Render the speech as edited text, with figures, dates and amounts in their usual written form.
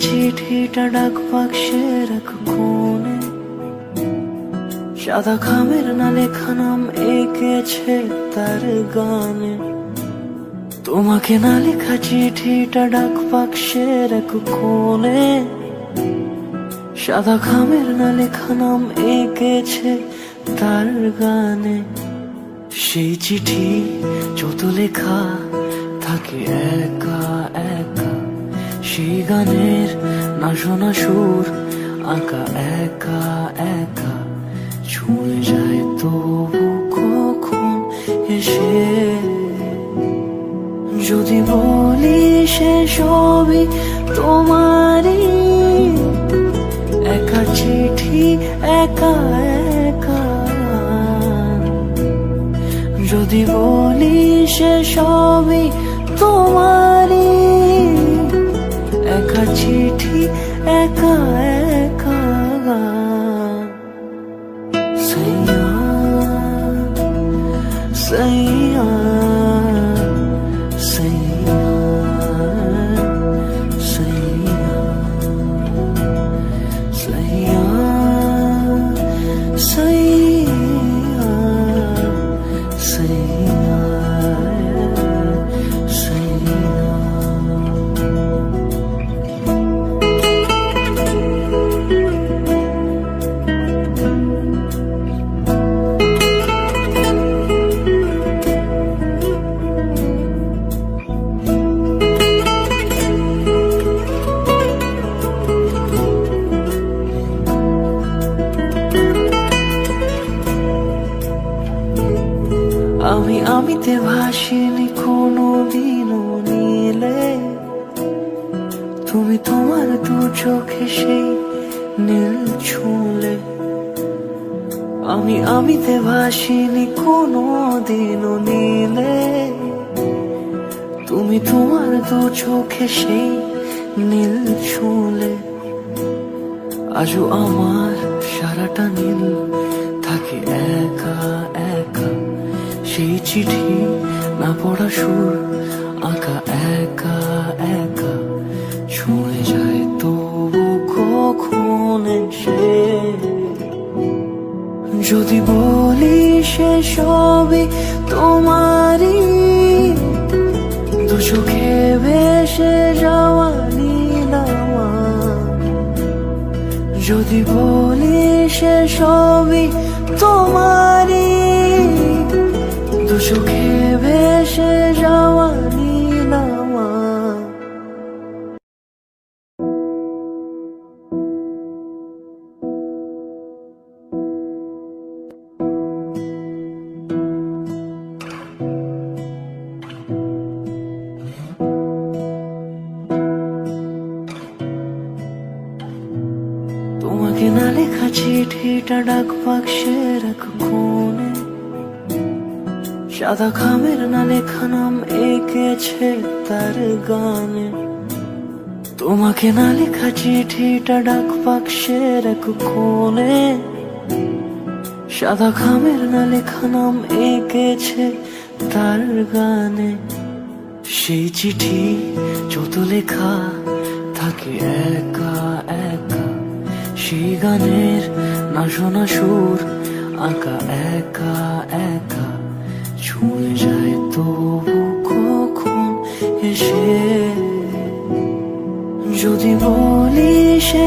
চিঠিটা ডাক বাক্সের এক কোণে, সাদা খামের না লেখা নাম এঁকেছে তার গানে। তোমাকে না লেখা চিঠিটা ডাক বাক্সের এক কোণে, সাদা খামের না লেখা নাম এঁকেছে তার গানে। সেই চিঠি যত লেখা থাকে একা একা, সেই গানের না শোনা সুর আঁকা একা একা, ছুঁয়ে যায় তবু কখন এসে। যদি বলি সে সবই তোমারই, একা চিঠি একা একা। যদি বলি সে সবই তোমারই, একা চিঠি একা একা। সैया सैया सैया सैया सैया सैया सैया सैया। আমি আমিতে ভাসিনি কোনো দিনও নীলে, তুমি তোমার দু চোখে সেই নীল ছুঁলে। আমি আমিতে ভাসিনি কোনো দিনও নীলে, তুমি তোমার দু চোখে সেই নীল ছুঁলে। আজও আমার সারাটা নীল থাকে একা একা, সেই চিঠি না পড়া সুর আঁকা একা একা, ছুঁয়ে যায় তবু কখন এসে। যদি বলি সে সবই তোমারই, দু চোখে ভেসে যাওয়া নীলামা। যদি বলি সে সবই তোমারই, দু চোখে ভেসে যাওয়া নীলামা। তোমাকে না লেখা চিঠিটা ডাক বাক্সের এক কোণে, সাদা খামের না লেখা নাম এঁকেছে তার গানে। তোমাকে না লেখা চিঠিটা ডাক বাক্সের এক কোণে, সাদা খামের না লেখা নাম এঁকেছে তার গানে। সেই চিঠি যত লেখা থাকে একা একা, সেই গানের না শোনা সুর আঁকা একা একা, ছুঁয়ে যায় তবু কখন এসে। যদি বলি সে